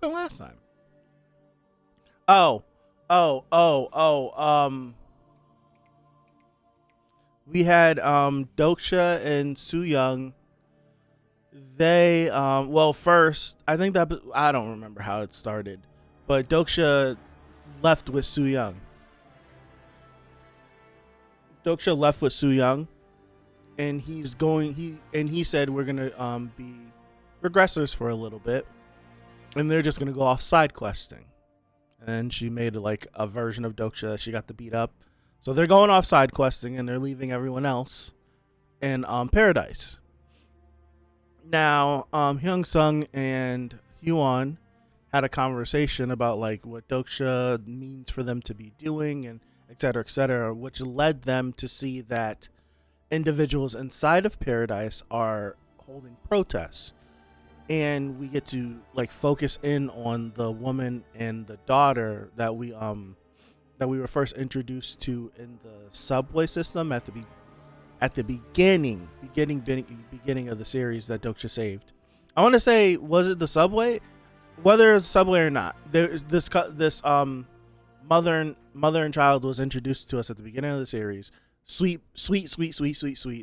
happened last time? Oh, we had Doksha and Soo Young. They well, first I think that I don't remember how it started, but Doksha left with Soo Young. Doksha left with Soo Young, and he said we're gonna be regressors for a little bit, and they're just gonna go off side questing. And she made like a version of Doksha that she got to beat up. So they're going off side questing, and they're leaving everyone else in paradise. Now, Hyung Sung and Hyun had a conversation about like what Doksha means for them to be doing, and et cetera, which led them to see that individuals inside of paradise are holding protests. And we get to like focus in on the woman and the daughter that we were first introduced to in the subway system at the beginning of the series that Doksha saved. I want to say, was it the subway? Whether it's subway or not, this mother and child was introduced to us at the beginning of the series. Sweet.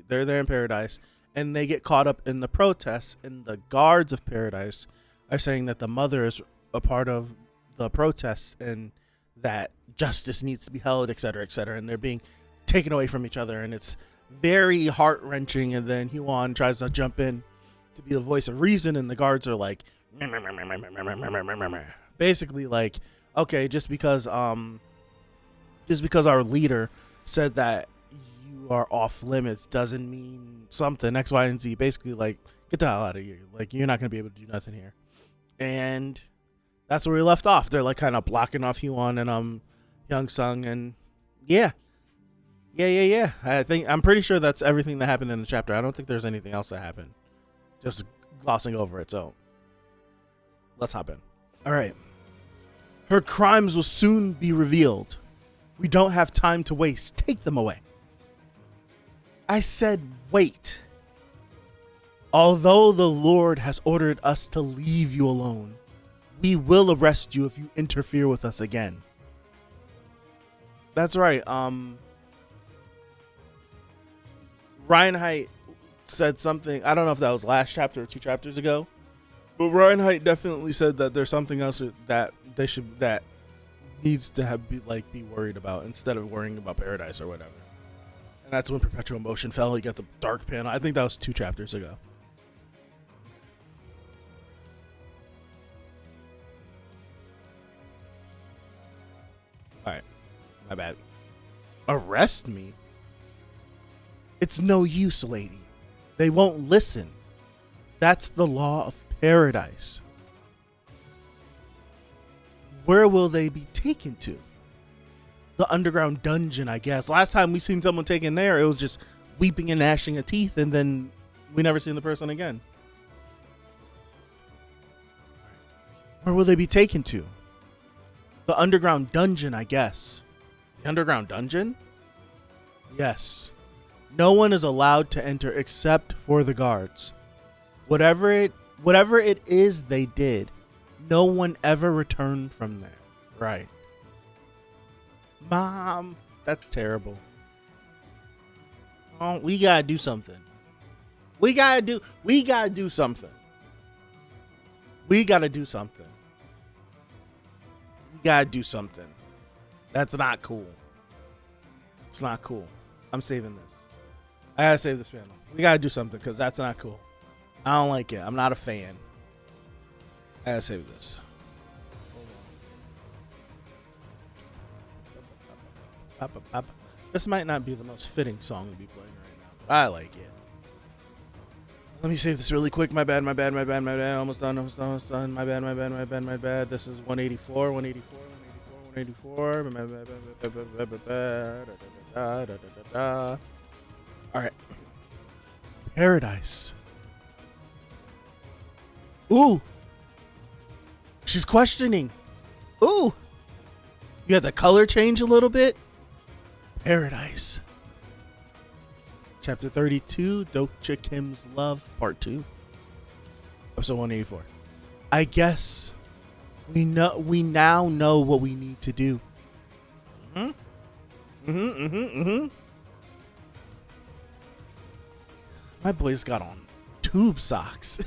They're there in paradise, and they get caught up in the protests, and the guards of paradise are saying that the mother is a part of the protests and that justice needs to be held, et cetera, and they're being taken away from each other, and it's very heart-wrenching. And then Hyun tries to jump in to be the voice of reason, and the guards are like basically like, okay, just because our leader said that you are off limits doesn't mean something X, Y, and Z. Basically like, get the hell out of here, like you're not gonna be able to do nothing here. And that's where we left off. They're like kind of blocking off Hyun and Hyung Sung, and yeah. I'm pretty sure that's everything that happened in the chapter. I don't think there's anything else that happened. Just glossing over it. So let's hop in. All right. Her crimes will soon be revealed. We don't have time to waste. Take them away. I said, wait. Although the Lord has ordered us to leave you alone, we will arrest you if you interfere with us again. That's right. Reinhardt said something. I don't know if that was last chapter or 2 chapters ago, but Reinhardt definitely said that there's something else that needs to be worried about instead of worrying about paradise or whatever. And that's when Perpetual Motion fell. He got the dark panel. I think that was 2 chapters ago. All right, my bad. Arrest me? It's no use, lady. They won't listen. That's the law of paradise. Where will they be taken to? The underground dungeon, I guess. Last time we seen someone taken there, it was just weeping and gnashing of teeth, and then we never seen the person again. Where will they be taken to? The underground dungeon, I guess. The underground dungeon? Yes. No one is allowed to enter except for the guards. Whatever it is they did, no one ever returned from there. Right. Mom, that's terrible. Oh, we gotta do something. We gotta do something. We gotta do something. That's not cool. It's not cool. I'm saving this. I gotta save this panel. We gotta do something because that's not cool. I don't like it. I'm not a fan. I gotta save this. This might not be the most fitting song to be playing right now, but I like it. Let me save this really quick. My bad. Almost done. My bad. This is 184. All right. Paradise. Ooh. She's questioning. Ooh. You had the color change a little bit. Paradise. Chapter 32, Doksha Kim's Love, Part 2. Episode 184. I guess We now know what we need to do. My boy's got on tube socks.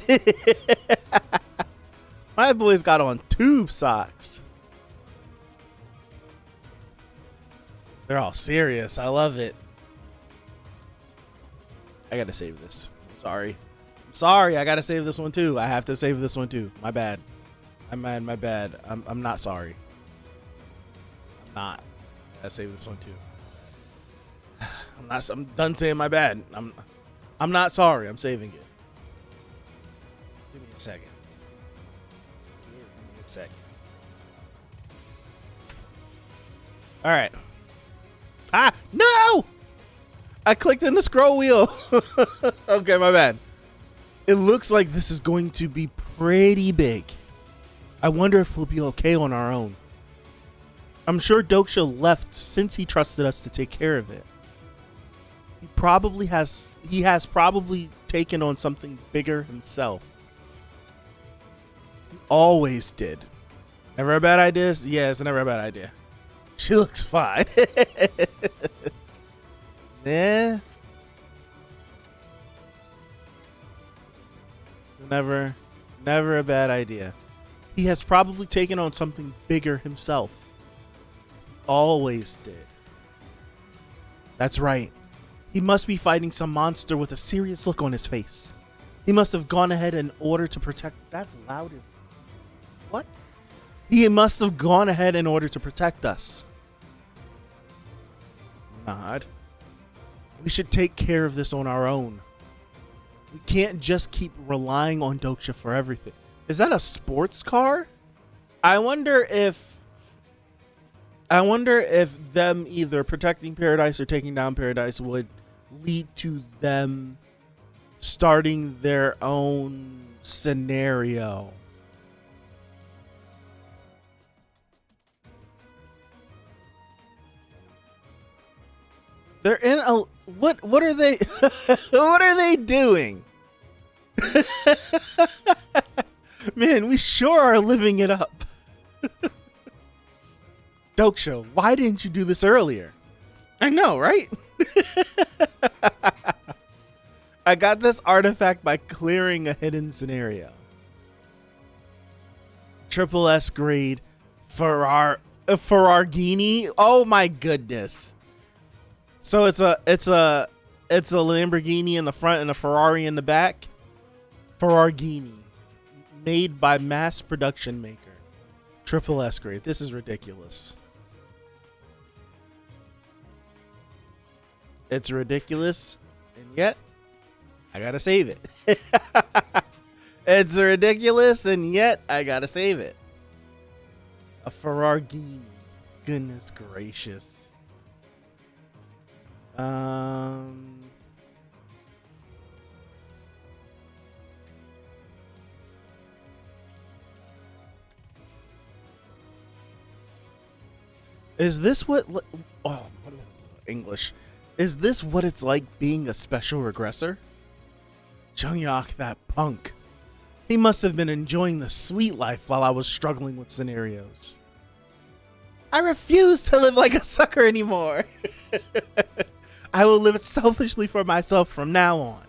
My boy's got on tube socks. They're all serious. I love it. I gotta save this. I'm sorry. I'm sorry. I gotta save this one too. I have to save this one too. My bad. My bad. I'm not sorry. I'm not. I gotta save this one too. I'm done saying my bad. I'm not sorry. I'm saving it. Give me a second. Give me a second. All right. Ah, no! I clicked in the scroll wheel. Okay, my bad. It looks like this is going to be pretty big. I wonder if we'll be okay on our own. I'm sure Doksha left since he trusted us to take care of it. He has probably taken on something bigger himself. He always did. Never a bad idea? Yeah, it's never a bad idea. She looks fine. Yeah. Never a bad idea. He has probably taken on something bigger himself. Always did. That's right. He must be fighting some monster with a serious look on his face. He must have gone ahead in order to protect. That's loud as. What? He must have gone ahead in order to protect us. Nod. We should take care of this on our own. We can't just keep relying on Doksha for everything. Is that a sports car? I wonder if them either protecting Paradise or taking down Paradise would lead to them starting their own scenario. They're in a what are they what are they doing? Man, we sure are living it up. Doksha, why didn't you do this earlier? I know, right? I got this artifact by clearing a hidden scenario. Triple S grade Ferragini. Oh my goodness. So it's a Lamborghini in the front and a Ferrari in the back. Ferragini, made by mass production maker. Triple S grade. This is ridiculous. It's ridiculous, and yet I gotta save it. It's ridiculous, and yet I gotta save it. A Ferragini. Goodness gracious. Is this what English? Is this what it's like being a special regressor? Jungyak, that punk. He must have been enjoying the sweet life while I was struggling with scenarios. I refuse to live like a sucker anymore. I will live selfishly for myself from now on.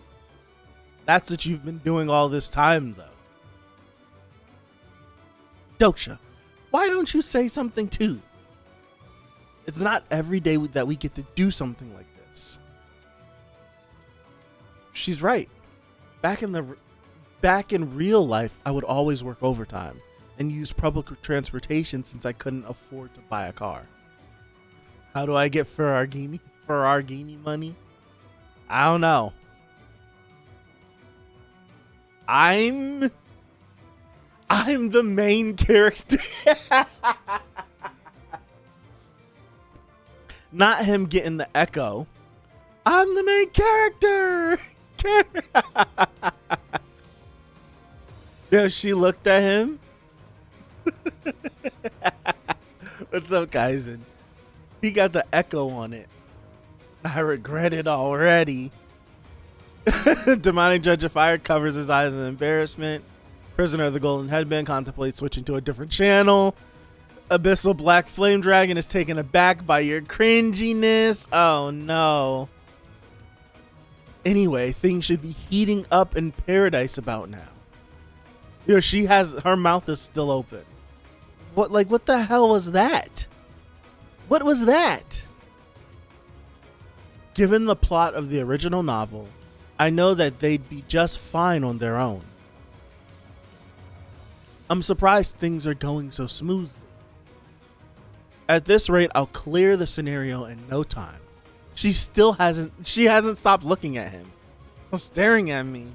That's what you've been doing all this time, though. Doksha, why don't you say something too? It's not every day that we get to do something like this. She's right. Back in real life, I would always work overtime and use public transportation since I couldn't afford to buy a car. How do I get Ferragini money? I don't know. I'm the main character. Not him getting the echo. I'm the main character. Yeah, she looked at him. What's up, Kaizen? He got the echo on it. I regret it already. Demonic Judge of Fire covers his eyes in embarrassment. Prisoner of the Golden Headband contemplates switching to a different channel. Abyssal Black Flame Dragon is taken aback by your cringiness. Oh no. Anyway, things should be heating up in paradise about now. You know, her mouth is still open. What the hell was that? What was that? Given the plot of the original novel, I know that they'd be just fine on their own. I'm surprised things are going so smoothly. At this rate, I'll clear the scenario in no time. She hasn't stopped looking at him. I'm staring at me.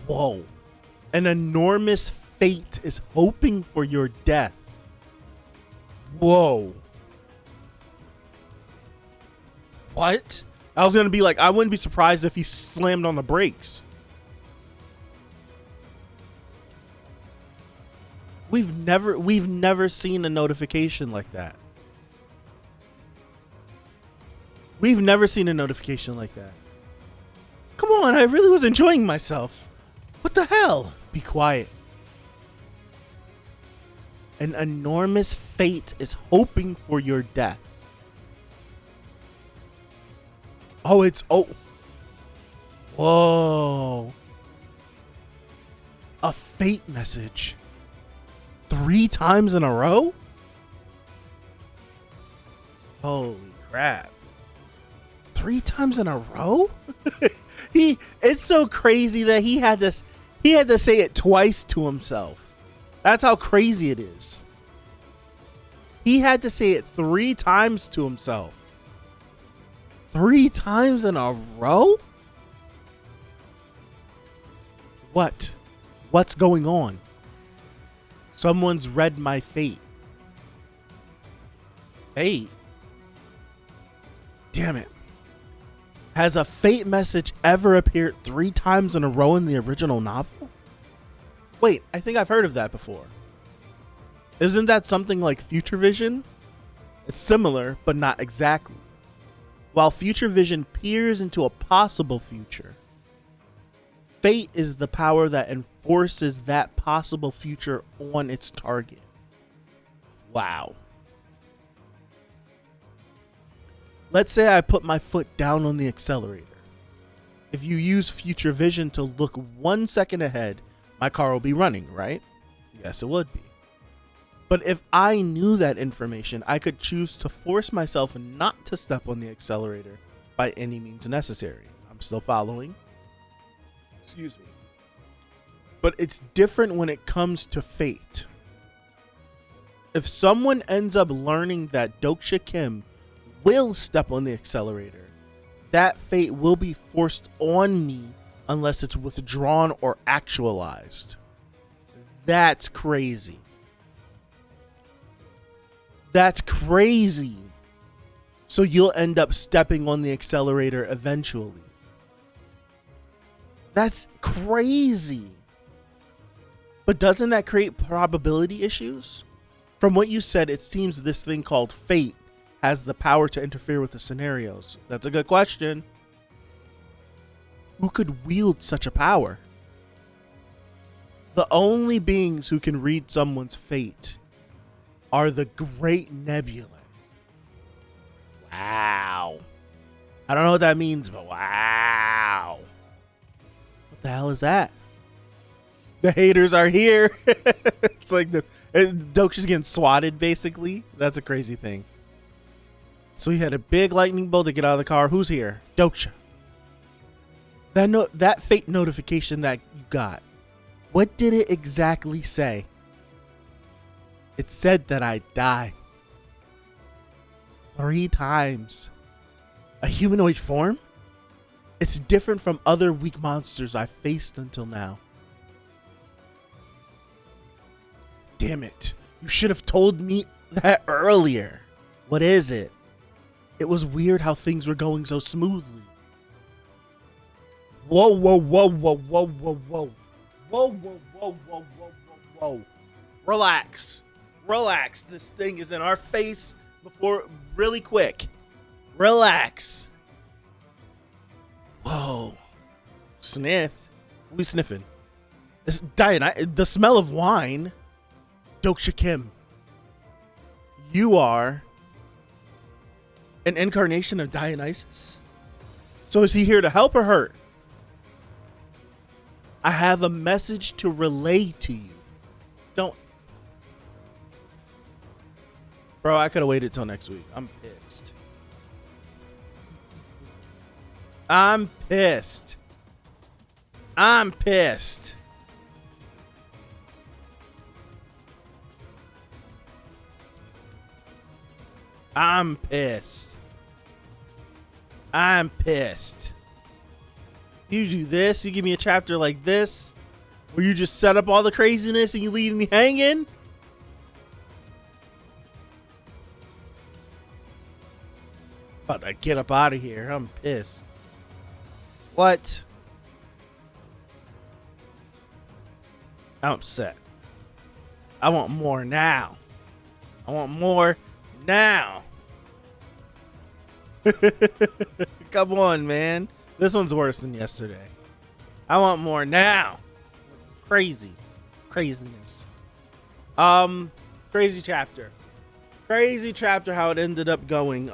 Whoa. An enormous fate is hoping for your death. Whoa. What? I was going to be like, I wouldn't be surprised if he slammed on the brakes. We've never seen a notification like that. We've never seen a notification like that. Come on, I really was enjoying myself. What the hell? Be quiet. An enormous fate is hoping for your death. Whoa. A fate message. 3 times in a row? Holy crap. 3 times in a row? It's so crazy that he had to say it twice to himself. That's how crazy it is. He had to say it 3 times to himself. 3 times in a row? What's going on? Someone's read my fate. Fate? Damn it. Has a fate message ever appeared 3 times in a row in the original novel? Wait, I think I've heard of that before. Isn't that something like Future Vision? It's similar, but not exactly. While Future Vision peers into a possible future, fate is the power that enforces that possible future on its target. Wow. Let's say I put my foot down on the accelerator. If you use Future Vision to look 1 second ahead, my car will be running, right? Yes, it would be. But if I knew that information, I could choose to force myself not to step on the accelerator by any means necessary. I'm still following. Excuse me. But it's different when it comes to fate. If someone ends up learning that Doksha Kim will step on the accelerator, that fate will be forced on me unless it's withdrawn or actualized. That's crazy. That's crazy. So you'll end up stepping on the accelerator eventually. That's crazy. But doesn't that create probability issues? From what you said, it seems this thing called fate has the power to interfere with the scenarios. That's a good question. Who could wield such a power? The only beings who can read someone's fate are the Great Nebulae. Wow. I don't know what that means, but wow. What the hell is that? The haters are here. It's like Doksha's getting swatted, basically. That's a crazy thing. So he had a big lightning bolt to get out of the car. Who's here? Doksha. That fate notification that you got, what did it exactly say? It said that I'd die. 3 times. A humanoid form? It's different from other weak monsters I've faced until now. Damn it. You should have told me that earlier. What is it? It was weird how things were going so smoothly. Whoa, whoa, whoa, whoa, whoa, whoa, whoa. Whoa, whoa, whoa, whoa, whoa, whoa, whoa. Relax. Relax. This thing is in our face really quick. Relax. Whoa. Sniff. We sniffing. It's the smell of wine. Doksha Kim. You are an incarnation of Dionysus? So is he here to help or hurt? I have a message to relay to you. Don't. Bro, I could have waited till next week. I'm pissed. I'm pissed. I'm pissed. I'm pissed. I'm pissed. You do this, you give me a chapter like this, where you just set up all the craziness and you leave me hanging? About to get up out of here. I'm pissed. What? I'm upset. I want more now. I want more now. Come on, man. This one's worse than yesterday. I want more now. It's crazy. Craziness. Crazy chapter. Crazy chapter how it ended up going.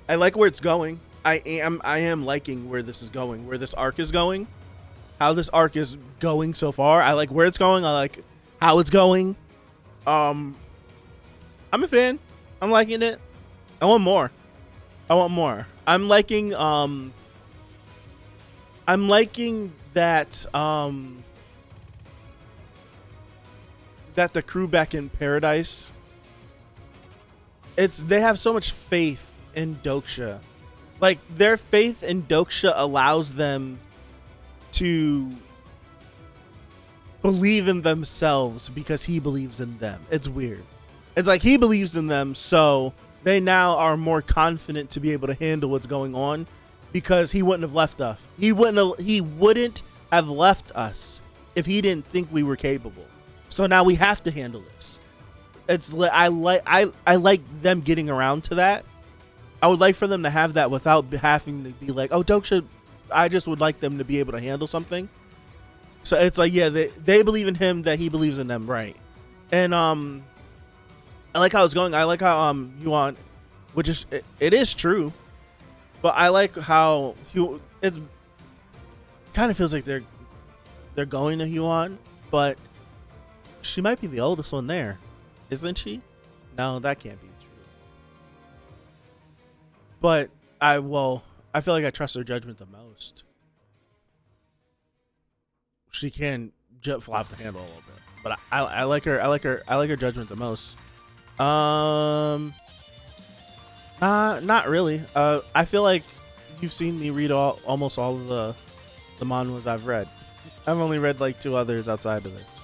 I like where it's going. I am liking where this is going, where this arc is going. How this arc is going so far. I like where it's going. I like how it's going. I'm a fan. I'm liking it. I want more. I want more. I'm liking that that the crew back in paradise, they have so much faith in Doksha. Like, their faith in Doksha allows them to believe in themselves because he believes in them. It's weird. It's like he believes in them, so they now are more confident to be able to handle what's going on because he wouldn't have left us. He wouldn't have left us if he didn't think we were capable. So now we have to handle this. I like them getting around to that. I would like for them to have that without having to be like, oh, Doksha, I just would like them to be able to handle something. So it's like, yeah, they believe in him, that he believes in them, right? And I like how it's going. I like how Huon, which is it is true, but I like how it kind of feels like they're going to Huon, but she might be the oldest one there, isn't she? No, that can't be true. But I feel like I trust her judgment the most. She can fly off the handle a little bit, but I like her judgment the most. Not really. I feel like you've seen me read almost all of the manhwas I've read. I've only read like 2 others outside of this.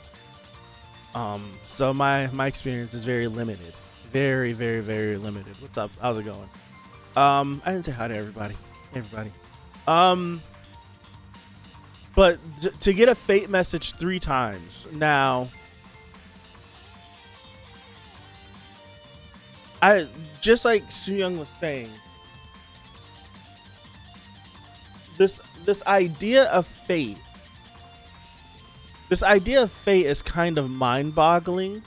So my experience is very limited. Very, very, very limited. What's up? How's it going? I didn't say hi to everybody. Hey, everybody. But to get a fate message 3 times now, I just like Su Young was saying, this idea of fate. This idea of fate is kind of mind-boggling.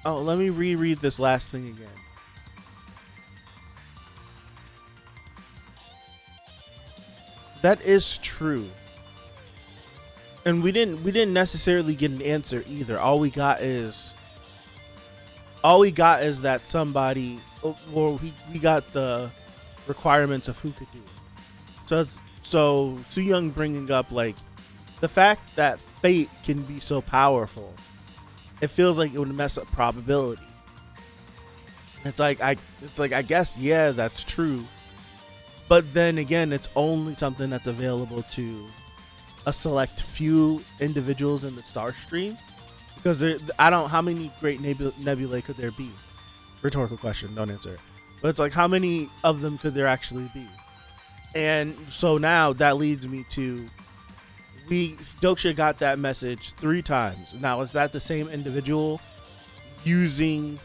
Oh, let me reread this last thing again. That is true. And we didn't necessarily get an answer either. All we got is that somebody, or we got the requirements of who could do it. So Su Young bringing up like the fact that fate can be so powerful, it feels like it would mess up probability. It's like I guess, yeah, that's true. But then again, it's only something that's available to a select few individuals in the star stream. Because how many great nebulae could there be? Rhetorical question, don't answer it. But it's like, how many of them could there actually be? And so now that leads me to, Doksha got that message 3 times. Now, is that the same individual using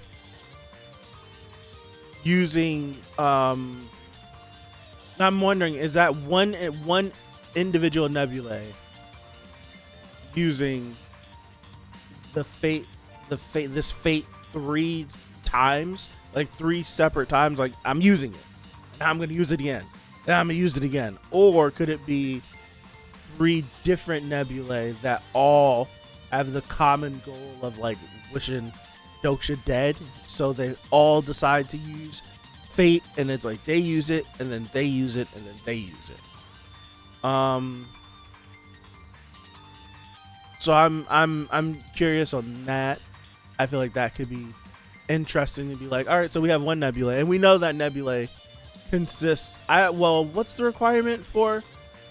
I'm wondering, is that one individual nebulae using this fate 3 times, like 3 separate times? Like, I'm using it, and I'm gonna use it again, and I'm gonna use it again. Or could it be 3 different nebulae that all have the common goal of like wishing Doksha dead, so they all decide to use fate, and it's like they use it, and then they use it, and then they use it. So I'm curious on that. I feel like that could be interesting to be like, all right, so we have one nebula, and we know that nebula consists. What's the requirement for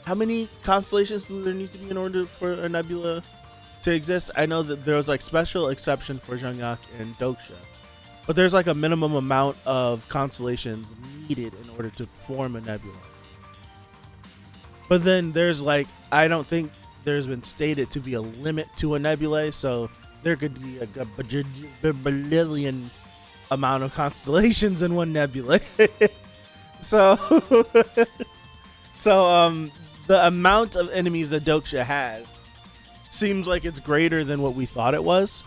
how many constellations do there need to be in order for a nebula to exist? I know that there's like special exception for Zhangyak and Doksha, but there's like a minimum amount of constellations needed in order to form a nebula. But then there's like, I don't think there's been stated to be a limit to a nebula, so there could be a bajillion amount of constellations in one nebula. so the amount of enemies that Doksha has seems like it's greater than what we thought it was.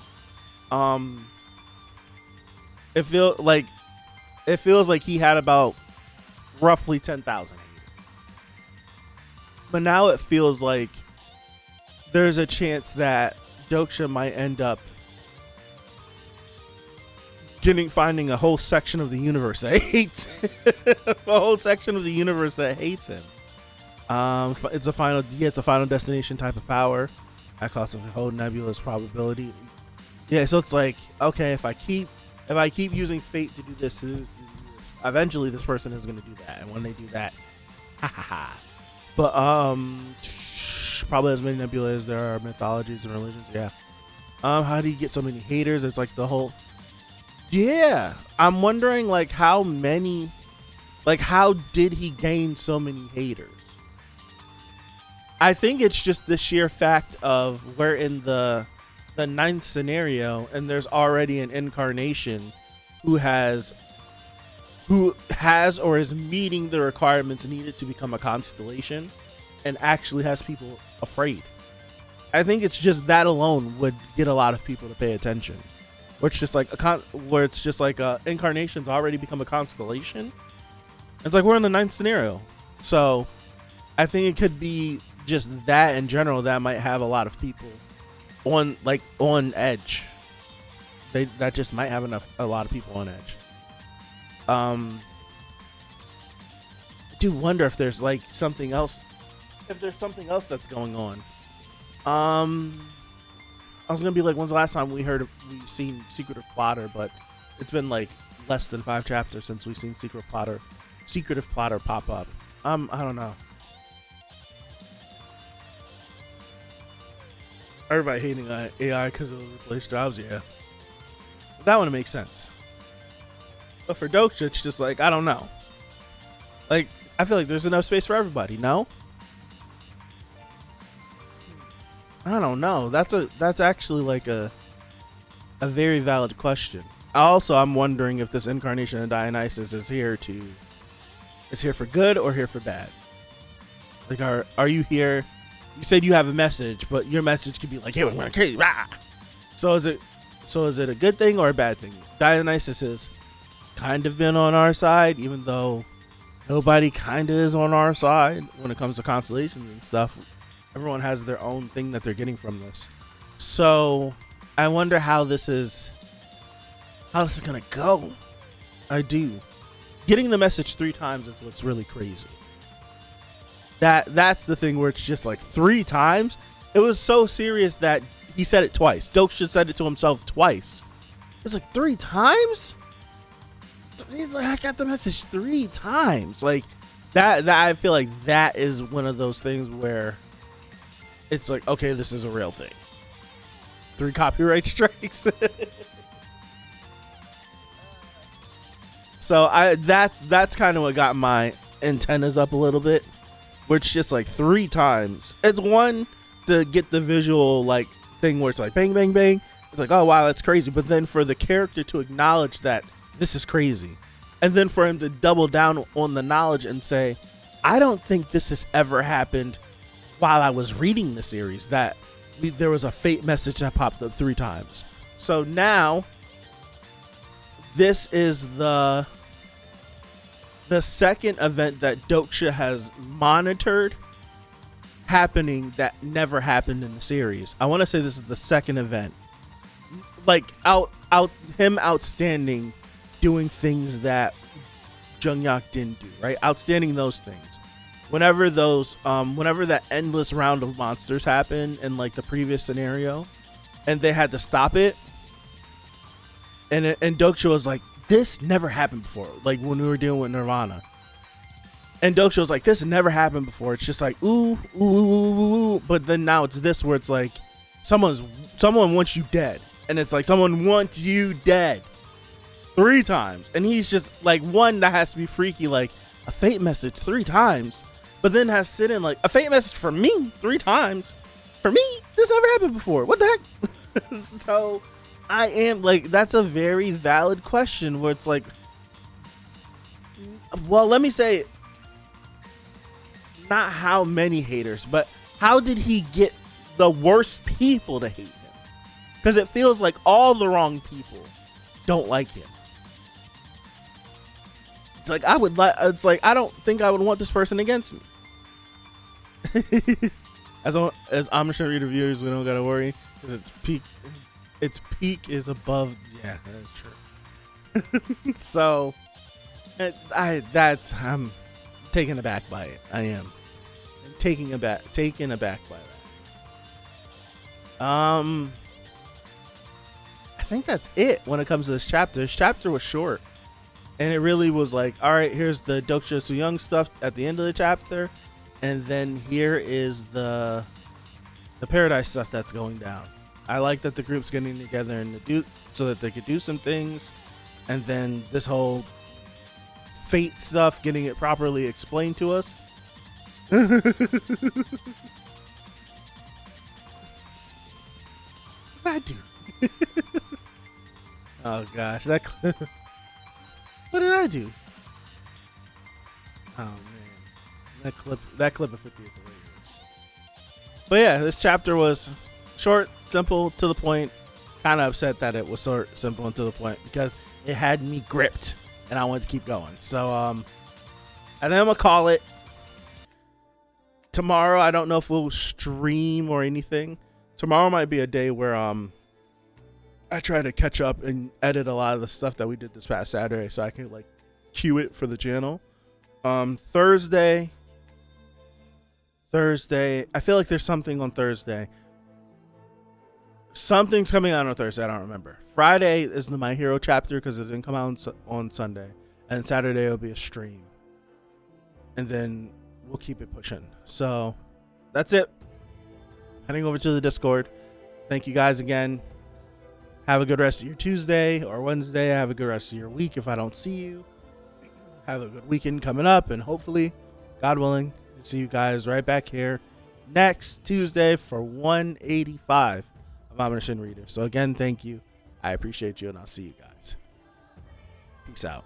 It feels like he had about roughly 10,000 haters, but now it feels like there's a chance that Doksha might end up finding a whole section of the universe that hates a whole section of the universe that hates him. It's a final destination type of power that costs a whole nebula's probability. Yeah, so it's like, okay, if I keep using fate to do this, eventually this person is gonna do that, and when they do that, but probably as many nebulae as there are mythologies and religions. Yeah. How do you get so many haters? It's like the whole. Yeah, I'm wondering like how did he gain so many haters? I think it's just the sheer fact of we're in the 9th scenario, and there's already an incarnation who has or is meeting the requirements needed to become a constellation, and actually has people afraid. I think it's just that alone would get a lot of people to pay attention. Where it's just like incarnation's already become a constellation. It's like we're in the 9th scenario, so I think it could be just that in general that might have a lot of people on edge. That just might have a lot of people on edge. I do wonder if there's like something else. If there's something else that's going on. I was gonna be like, when's the last time we seen Secretive Plotter? But it's been like less than 5 chapters since we've seen Secretive Plotter pop up. I don't know. Everybody hating AI because it'll replace jobs. Yeah, that one makes sense. But for Doksha, it's just like, I don't know. Like, I feel like there's enough space for everybody. No. I don't know. That's actually like a very valid question. Also, I'm wondering if this incarnation of Dionysus is here for good or here for bad. Like, are you here? You said you have a message, but your message could be like, "Hey, we're going crazy." Rah! So is it a good thing or a bad thing? Dionysus has kind of been on our side, even though nobody kind of is on our side when it comes to constellations and stuff. Everyone has their own thing that they're getting from this. So I wonder how this is gonna go. I do. Getting the message 3 times is what's really crazy. That's the thing where it's just like 3 times. It was so serious that he said it twice. Doksha said it to himself twice. It's like 3 times? He's like, I got the message 3 times. Like that I feel like that is one of those things where it's like, okay, this is a real thing. 3 copyright strikes. So that's kind of what got my antennas up a little bit. Where it's just like 3 times. It's one to get the visual like thing where it's like bang, bang, bang. It's like, oh wow, that's crazy. But then for the character to acknowledge that this is crazy, and then for him to double down on the knowledge and say, I don't think this has ever happened while I was reading the series, that there was a fate message that popped up 3 times. So now this is the second event that Doksha has monitored happening that never happened in the series. I want to say this is the second event, like him outstanding, doing things that Jungyak didn't do, right? Outstanding those things. Whenever that endless round of monsters happened in like the previous scenario, and they had to stop it, and Doksha was like, this never happened before. Like when we were dealing with Nirvana, and Doksha was like, this never happened before. It's just like ooh, ooh, ooh, ooh. But then now it's this where it's like someone wants you dead, and it's like someone wants you dead 3 times, and he's just like, one, that has to be freaky, like a fate message 3 times, but then has sit in like a fate message for me 3 times. For me, this never happened before. What the heck? So I am like, that's a very valid question where it's like, well, let me say, not how many haters, but how did he get the worst people to hate him? Because it feels like all the wrong people don't like him. It's like, I don't think I would want this person against me. as Omniscient Reader viewers, we don't gotta worry, because its peak is above. Yeah, that is true. So I'm taken aback by it. I am. I'm taken aback by that. I think that's it when it comes to this chapter. This chapter was short, and it really was like, all right, here's the Doksha Soo-young stuff at the end of the chapter, and then here is the Paradise stuff that's going down. I like that the group's getting together and so that they could do some things, and then this whole fate stuff, getting it properly explained to us. What did I do? Oh gosh, that clip. What did I do? Oh man, that clip of 50 is hilarious. But yeah, this chapter was short, simple, to the point. Kind of upset that it was short, simple, and to the point, because it had me gripped and I wanted to keep going. So and then I'm gonna call it tomorrow. I don't know if we'll stream or anything. Tomorrow might be a day where I try to catch up and edit a lot of the stuff that we did this past Saturday, so I can like cue it for the channel. Thursday, I feel like there's something on Thursday. Something's coming out on Thursday. I don't remember. Friday is the My Hero chapter because it didn't come out on Sunday, and Saturday will be a stream, and then we'll keep it pushing. So that's it. Heading over to the Discord. Thank you guys again. Have a good rest of your Tuesday or Wednesday. Have a good rest of your week if I don't see you. Have a good weekend coming up, and hopefully, God willing, see you guys right back here next Tuesday for 185 of Omniscient Reader. So again, thank you. I appreciate you, and I'll see you guys. Peace out.